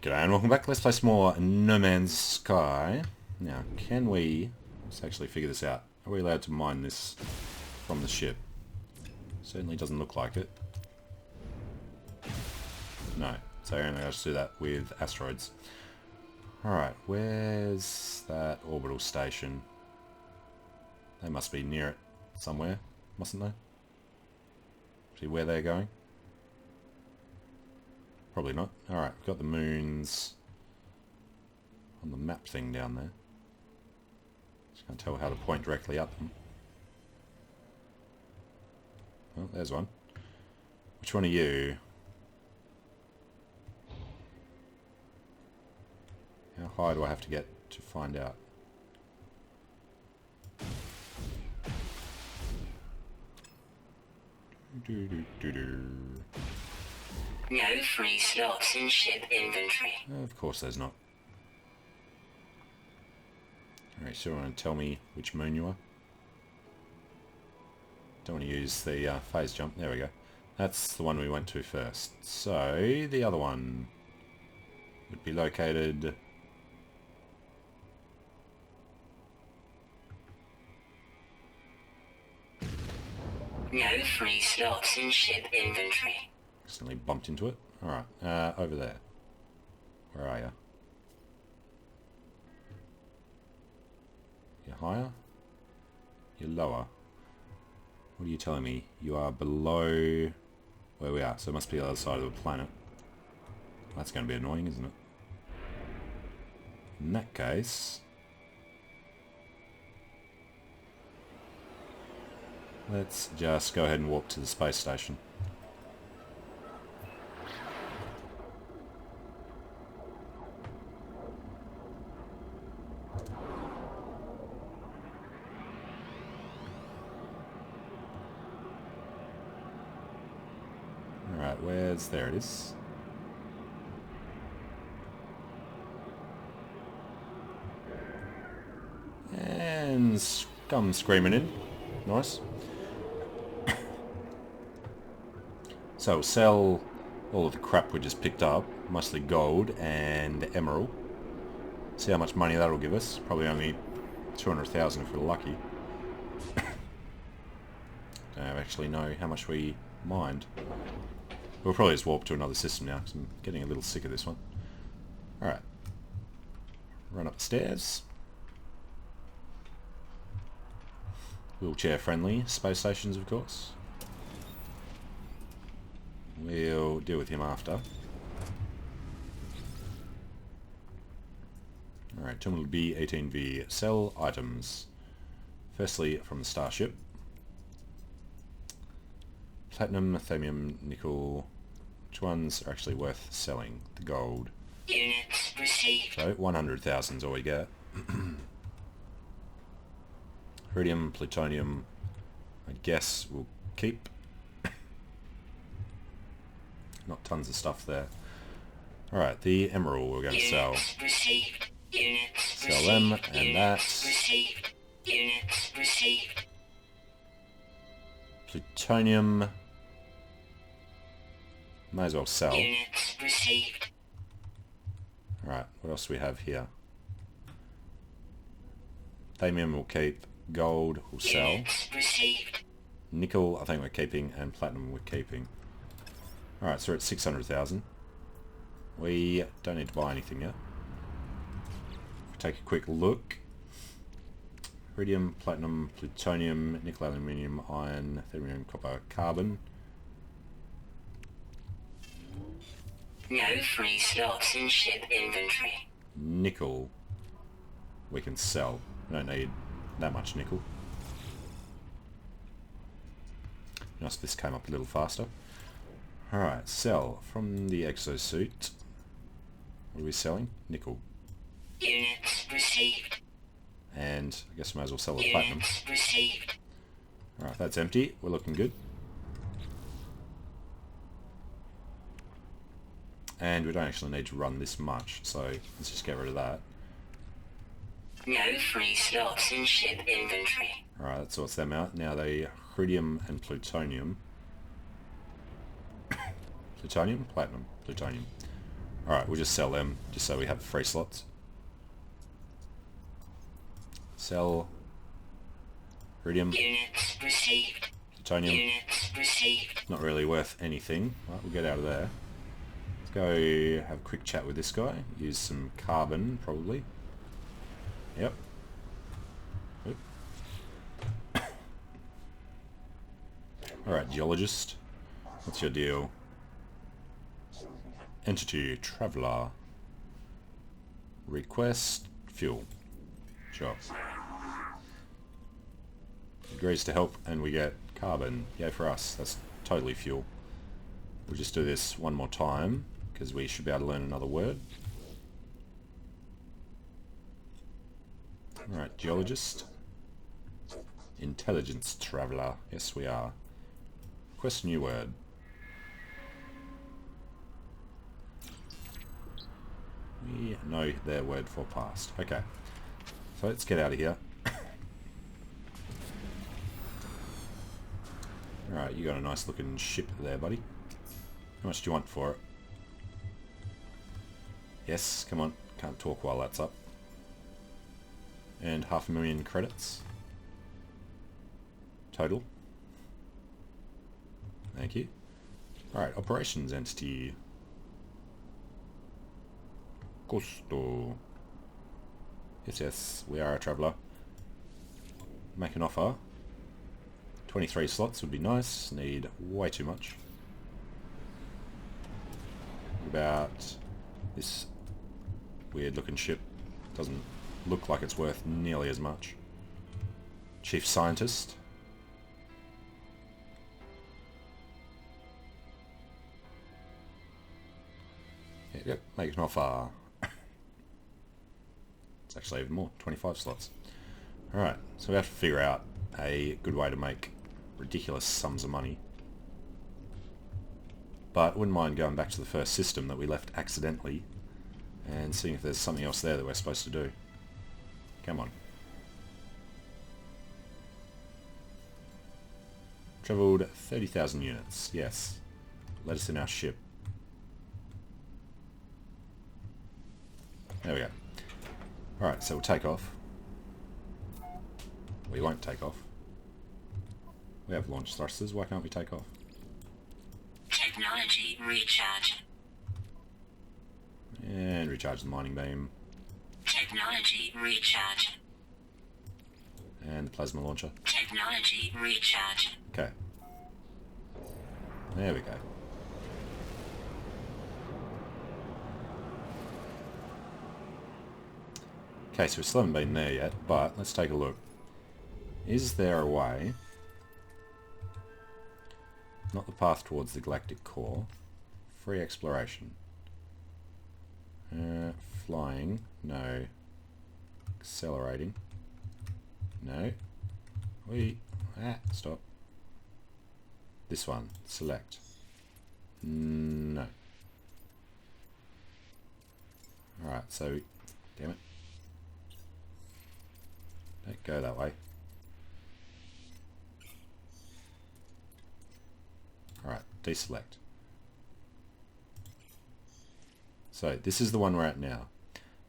G'day and welcome back. Let's play some more No Man's Sky. Now, can we... Let's actually figure this out. Are we allowed to mine this from the ship? Certainly doesn't look like it. No. So you're only allowed to do that with asteroids. Alright, where's that orbital station? They must be near it somewhere, mustn't they? See where they're going? Probably not. Alright, we've got the moons on the map thing down there. Just can't tell how to point directly at them. Oh, there's one. Which one are you? How high do I have to get to find out? No free slots in ship inventory. Of course there's not. Alright, so you want to tell me which moon you are? Don't want to use the phase jump. There we go. That's the one we went to first. So, the other one would be located... No free slots in ship inventory. Accidentally bumped into it. Alright, over there. Where are you? You're higher? You're lower? What are you telling me? You are below where we are, so it must be the other side of the planet. That's going to be annoying, isn't it? In that case... let's just go ahead and walk to the space station. Alright, where's... there it is. And come screaming in. Nice. So we'll sell all of the crap we just picked up, mostly gold and emerald. See how much money that'll give us. Probably only 200,000 if we're lucky. Don't actually know how much we mined. We'll probably just warp to another system now because I'm getting a little sick of this one. Alright. Run up the stairs. Wheelchair friendly space stations, of course. We'll deal with him after. Alright, terminal B18V. Sell items. Firstly, from the starship. Platinum, thamium, nickel. Which ones are actually worth selling? The gold. Units received. So, 100,000 is all we get. Iridium, plutonium, I guess we'll keep. Not tons of stuff there. Alright, the emerald we're going to sell. Received. Units Sell them, and that. received. Units received. Plutonium. May as well sell. Units received. Alright, what else do we have here? Thamium we'll keep. Gold we'll sell. Units received. Nickel I think we're keeping, and platinum we're keeping. Alright, so we're at 600,000. We don't need to buy anything yet. If we take a quick look. Iridium, platinum, plutonium, nickel, aluminium, iron, thamium, copper, carbon. No free slots in ship inventory. Nickel we can sell. We don't need that much nickel. Nice if this came up a little faster. Alright, sell from the exosuit. What are we selling? Nickel. Units received. And I guess we might as well sell the platinum. Units received. Alright, that's empty. We're looking good. And we don't actually need to run this much, so let's just get rid of that. No free slots in ship inventory. Alright, that sorts them out. Now the iridium and plutonium. Plutonium? Platinum. Plutonium. Alright, we'll just sell them, just so we have free slots. Sell. Iridium. Units received. Plutonium. Units received. Not really worth anything. Right, we'll get out of there. Let's go have a quick chat with this guy. Use some carbon, probably. Yep. Oop. Alright, geologist. What's your deal? Entity, traveller. Request, fuel. Sure. Agrees to help and we get carbon. Yay for us. That's totally fuel. We'll just do this one more time because we should be able to learn another word. Alright, geologist. Intelligence traveller. Yes, we are. Request new word. We know their word for past. Okay. So let's get out of here. Alright, you got a nice looking ship there, buddy. How much do you want for it? Yes, come on. Can't talk while that's up. And 500,000 credits. Total. Thank you. Alright, operations entity. Costo. Yes, yes, we are a traveller. Make an offer. 23 slots would be nice. Need way too much. What about this weird looking ship? Doesn't look like it's worth nearly as much. Chief Scientist. Yep, make an offer. It's actually even more, 25 slots. Alright, so we have to figure out a good way to make ridiculous sums of money. But wouldn't mind going back to the first system that we left accidentally and seeing if there's something else there that we're supposed to do. Come on. Travelled 30,000 units, yes. Let us in our ship. There we go. Alright, so we'll take off. We won't take off. We have launch thrusters, why can't we take off? Technology recharge. And recharge the mining beam. Technology recharge. And the plasma launcher. Technology recharge. Okay. There we go. Okay, so we still haven't been there yet, but let's take a look. Is there a way... Not the path towards the galactic core. Free exploration. Flying. No. Accelerating. No. Stop. This one. Select. No. Alright, so... Damn it. Don't go that way. Alright, deselect. So this is the one we're at now.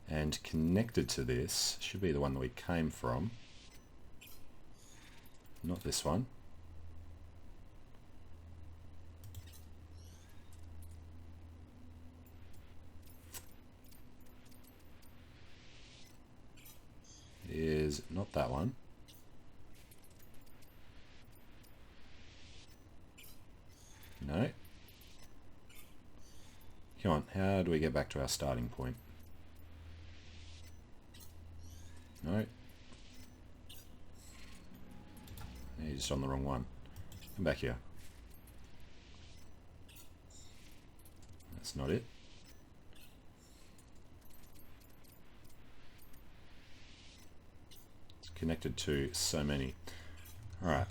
And connected to this should be the one that we came from. Not this one. It is not that one. No. Come on, how do we get back to our starting point? No. You're just on the wrong one. Come back here. That's not it. It's connected to so many. Alright.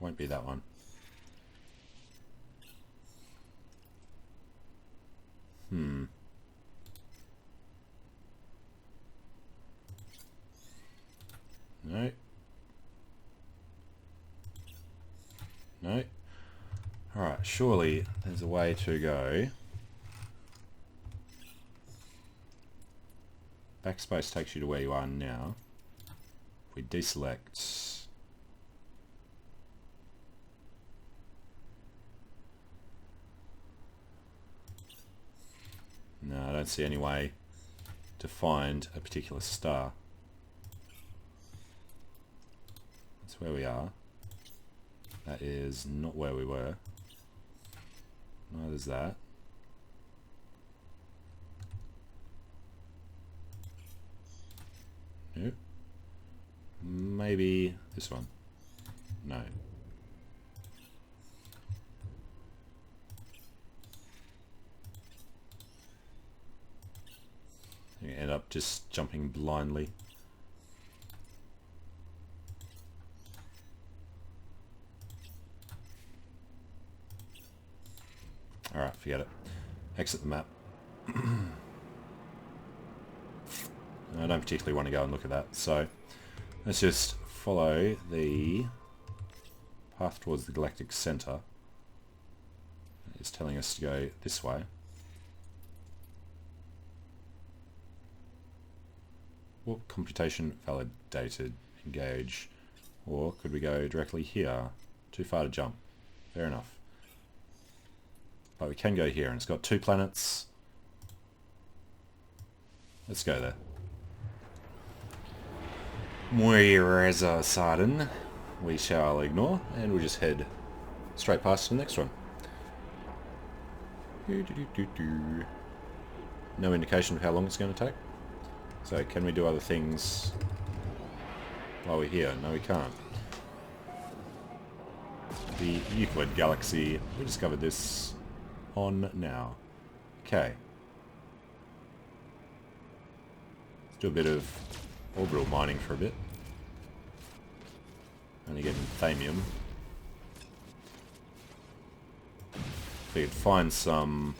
Won't be that one. No. No. Alright, surely there's a way to go. Backspace takes you to where you are now. If we deselect... No, I don't see any way to find a particular star. That's where we are. That is not where we were. Neither's that. Nope. Maybe this one. No. You end up just jumping blindly. Alright, forget it. Exit the map. I don't particularly want to go and look at that, so let's just follow the path towards the galactic center. It's telling us to go this way. Warp computation validated. Engage. Or could we go directly here? Too far to jump. Fair enough. But we can go here, and it's got 2 planets. Let's go there. Whereas Sardin, we shall ignore, and we'll just head straight past to the next one. No indication of how long it's going to take. So can we do other things while we're here? No, we can't. The Euclid Galaxy, we discovered this on now. Okay. Let's do a bit of orbital mining for a bit. Only getting thamium. If we could find some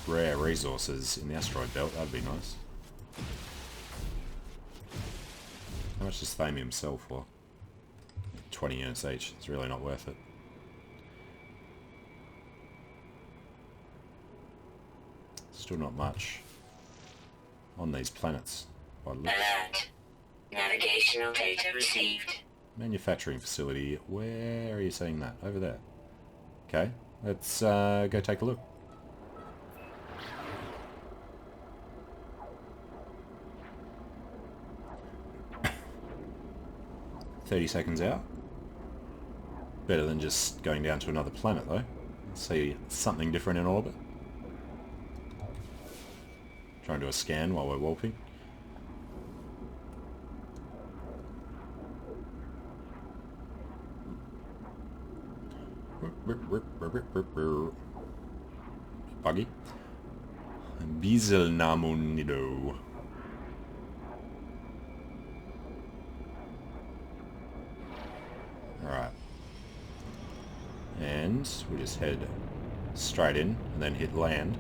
rare resources in the asteroid belt, that'd be nice. How much does thamium sell for? 20 units each. It's really not worth it. Still not much on these planets. Alert. Navigational data received. Manufacturing facility. Where are you seeing that? Over there. Okay, let's go take a look. $30 out. Better than just going down to another planet though. Let's see something different in orbit. Trying to do a scan while we're warping. Buggy. Biselnamunido. Alright. And we just head straight in and then hit land.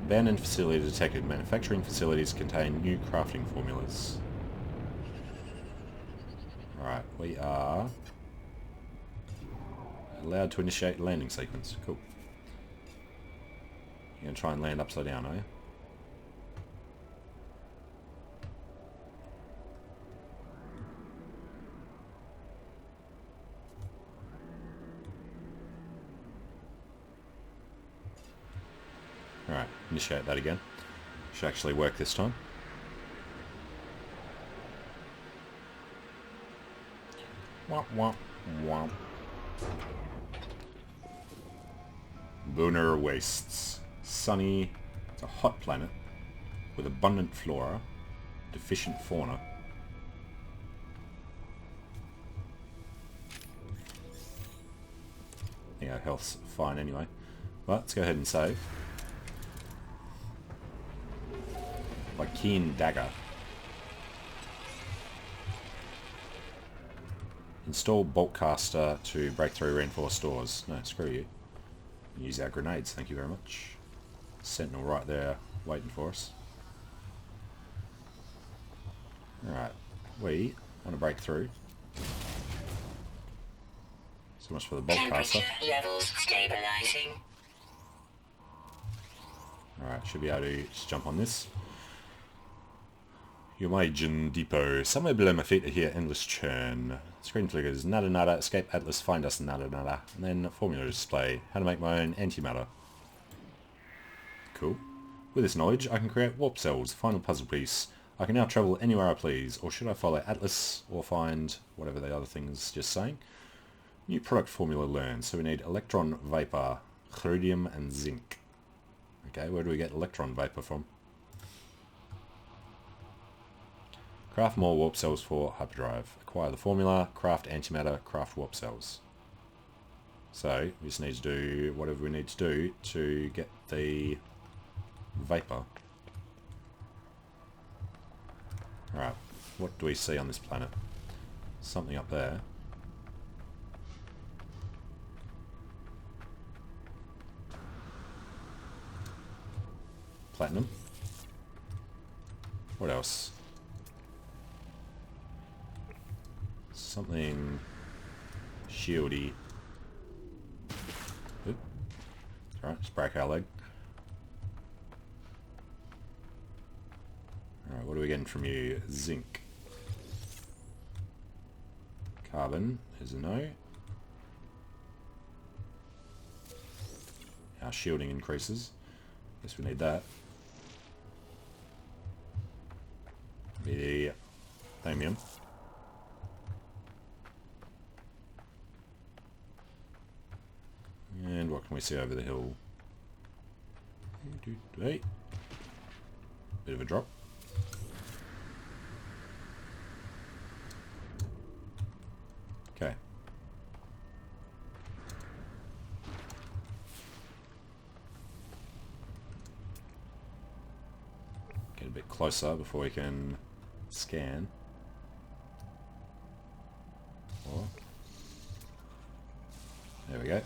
Abandoned facility detected. Manufacturing facilities contain new crafting formulas. Alright, we are allowed to initiate landing sequence. Cool. You're going to try and land upside down, are you? Alright, initiate that again. Should actually work this time. Womp womp womp. Lunar wastes. Sunny. It's a hot planet with abundant flora, deficient fauna. I think our health's fine anyway. But let's go ahead and save. By Keen Dagger. Install Boltcaster to break through reinforced doors. No, screw you. Use our grenades, thank you very much. Sentinel right there, waiting for us. Alright, we want to break through. So much for the bolt caster. Temperature levels stabilizing. Alright, should be able to just jump on this. Yomaijin Depot. Somewhere below my feet I hear endless churn. Screen flickers. Nada nada. Escape Atlas. Find us. Nada nada. And then formula display. How to make my own antimatter. Cool. With this knowledge, I can create warp cells. Final puzzle piece. I can now travel anywhere I please. Or should I follow Atlas or find whatever the other thing's just saying? New product formula learned. So we need electron vapor, chromium and zinc. Okay, where do we get electron vapor from? Craft more warp cells for hyperdrive. Acquire the formula, craft antimatter, craft warp cells. So, we just need to do whatever we need to do to get the vapor. Alright, what do we see on this planet? Something up there. Platinum. What else? Something shieldy. Oop. Alright, just break our leg. Alright, what are we getting from you? Zinc. Carbon is a no. Our shielding increases. Guess we need that. The chromium. And what can we see over the hill? Hey. Bit of a drop. Okay. Get a bit closer before we can scan. Oh. There we go.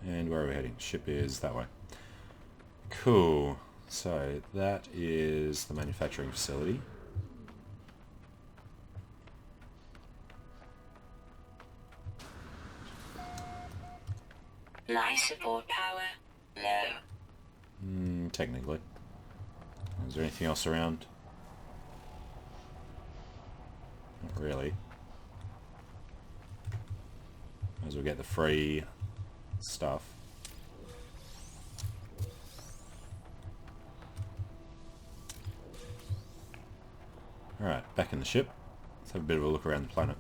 And where are we heading? Ship is that way. Cool. So that is the manufacturing facility. Life support power low. Technically. Is there anything else around? Not really. Might as well get the free stuff. Alright, back in the ship. Let's have a bit of a look around the planet.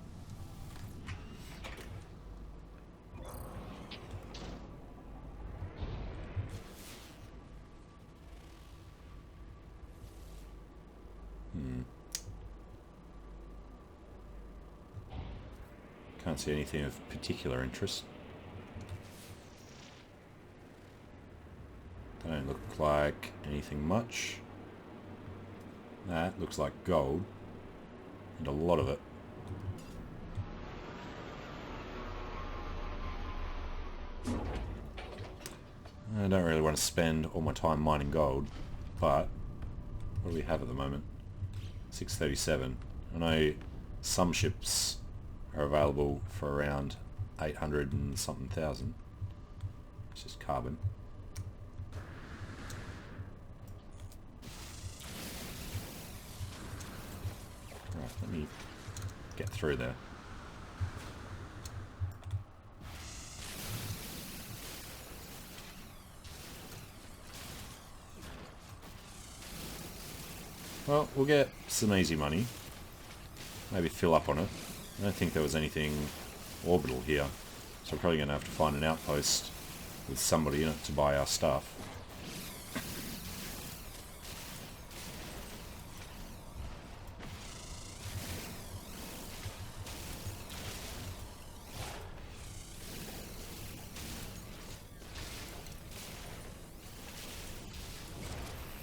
Can't see anything of particular interest. They don't look like anything much. That looks like gold. And a lot of it. I don't really want to spend all my time mining gold, but what do we have at the moment? 637. I know some ships are available for around 800 and something thousand. It's just carbon. Right, let me get through there. Well, we'll get some easy money. Maybe fill up on it. I don't think there was anything orbital here. So we're probably going to have to find an outpost with somebody in it to buy our stuff.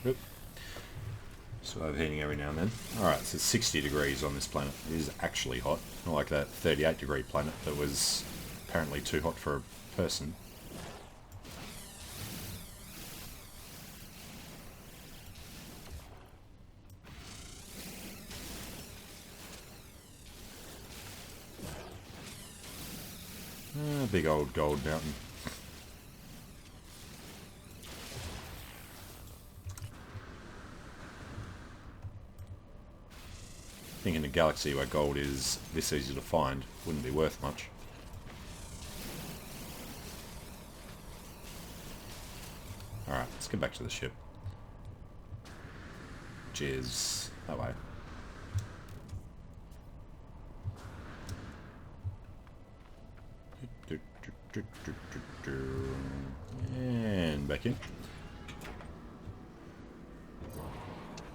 Oop. So overheating every now and then. Alright, so it's 60 degrees on this planet. It is actually hot. Not like that 38 degree planet that was apparently too hot for a person. A big old gold mountain. I think in a galaxy where gold is this easy to find, wouldn't be worth much. Alright, let's get back to the ship. Which is that way. And back in.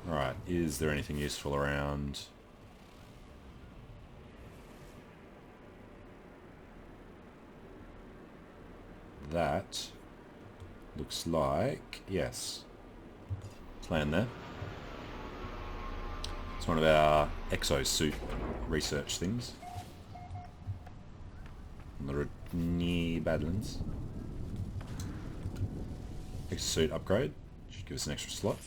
Alright, is there anything useful around? That looks like, yes. Land there. It's one of our exosuit research things. The New Badlands. Exosuit upgrade. Should give us an extra slot.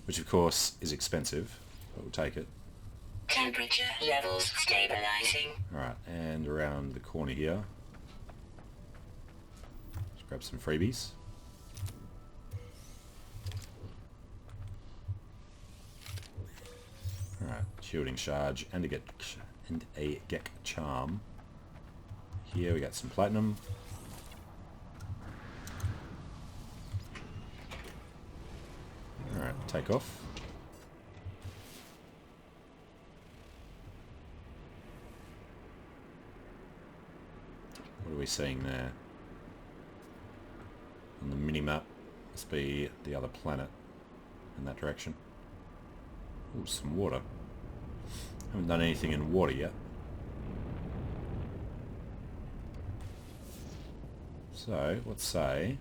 Which of course is expensive, but we'll take it. Temperature levels stabilizing. Alright, and around the corner here. Let's grab some freebies. Alright, shielding charge and a Gek charm. Here we got some platinum. Alright, take off. What are we seeing there? On the mini-map, must be the other planet in that direction. Ooh, some water. Haven't done anything in water yet. So, let's say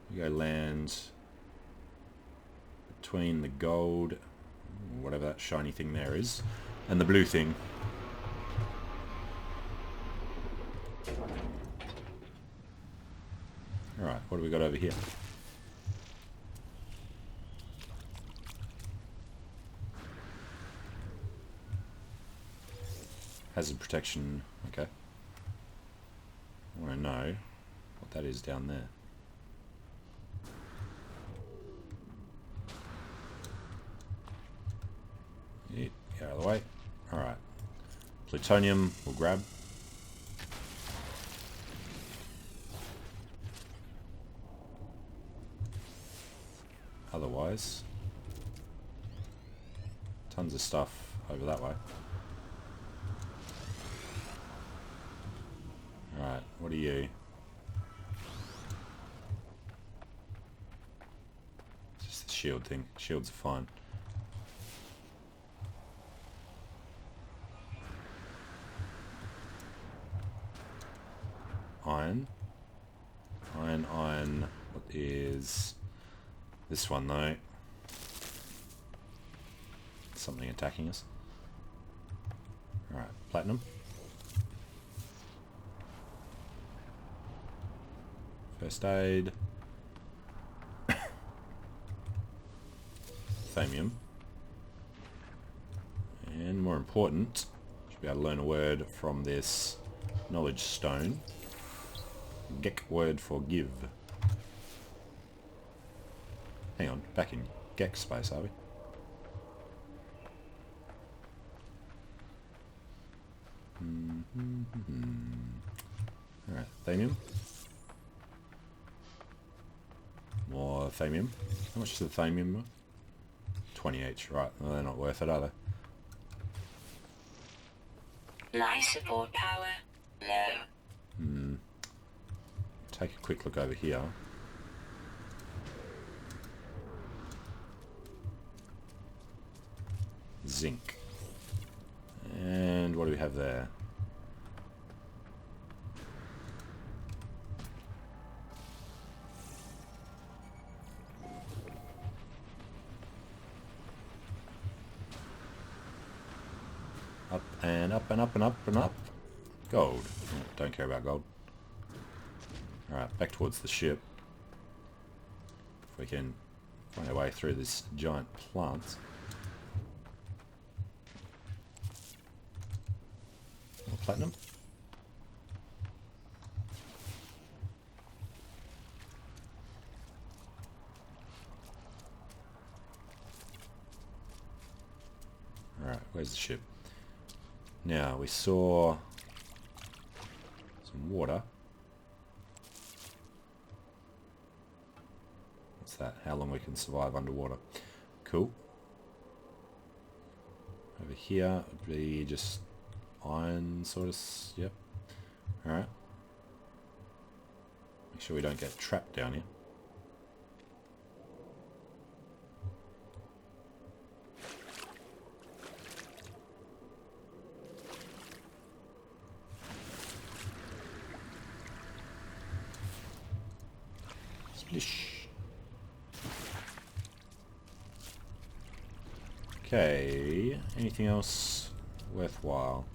we go land between the gold, whatever that shiny thing there is, and the blue thing. Alright, what do we got over here? Hazard protection, okay. I want to know what that is down there. Yeah, get out of the way. Alright. Plutonium we'll grab. Otherwise, tons of stuff over that way. Alright, what are you? It's just the shield thing. Shields are fine. Iron. Iron. What is this one though? Something attacking us. Alright, platinum. First aid. Thamium. And more important, should be able to learn a word from this knowledge stone. Gek word for give. Hang on, back in Gek space, are we? Alright, thamium. More thamium. How much is the thamium? 20 each, right. Well, they're not worth it, are they? Life support power low. Take a quick look over here. Zinc. And what do we have there? Up and up and up and up and up. Gold. Don't care about gold. Alright, back towards the ship. If we can find our way through this giant plant. More platinum. Alright, where's the ship? Now, we saw some water. What's that? How long we can survive underwater. Cool. Over here would be just iron sort of... Yep. Alright. Make sure we don't get trapped down here. Splish. Okay, anything else worthwhile?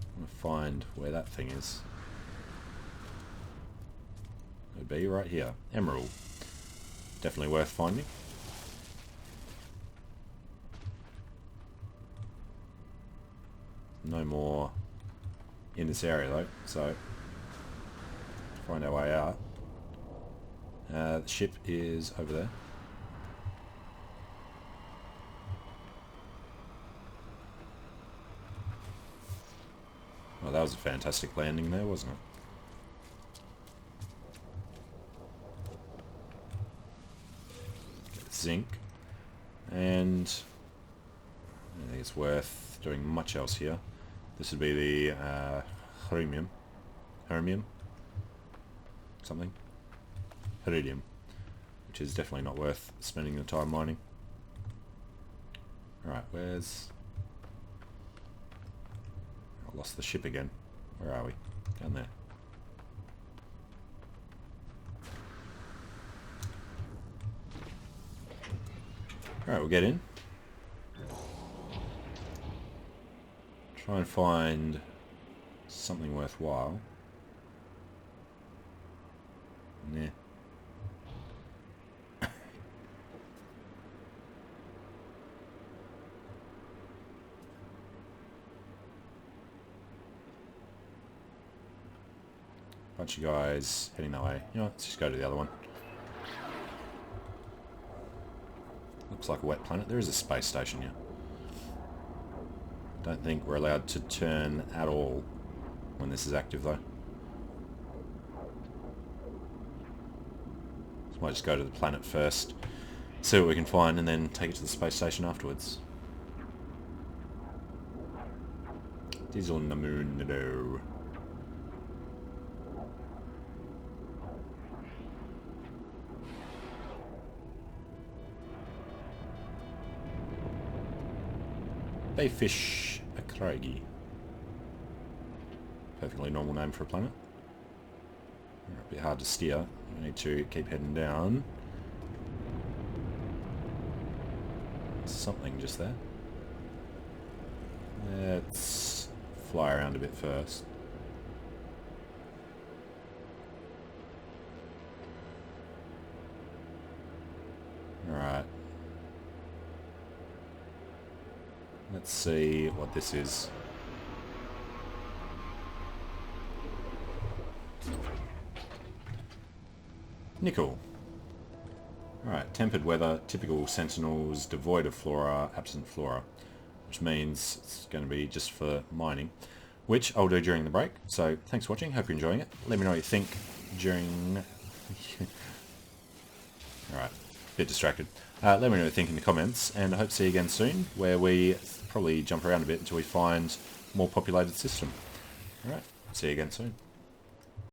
I want to find where that thing is. It would be right here. Emerald. Definitely worth finding. No more in this area though, so find our way out. The ship is over there. Well, that was a fantastic landing there, wasn't it? Get zinc. And I don't think it's worth doing much else here. This would be the Hermium. Something. Iridium, which is definitely not worth spending the time mining. Alright, where's... I lost the ship again. Where are we? Down there. Alright, we'll get in. Try and find something worthwhile. Nah. Bunch of guys heading that way. You know what, let's just go to the other one. Looks like a wet planet. There is a space station here. Don't think we're allowed to turn at all when this is active though. So might just go to the planet first, see what we can find, and then take it to the space station afterwards. It is on the moon though. Bayfish Craigie. Perfectly normal name for a planet. A bit hard to steer. We need to keep heading down. Something just there. Let's fly around a bit first. Alright. Let's see what this is. Nickel. Alright, tempered weather, typical sentinels, devoid of flora, absent flora. Which means it's going to be just for mining. Which I'll do during the break. So, thanks for watching, hope you're enjoying it. Let me know what you think during... Alright, bit distracted. Let me know what you think in the comments, and I hope to see you again soon, where we probably jump around a bit until we find a more populated system. Alright, see you again soon.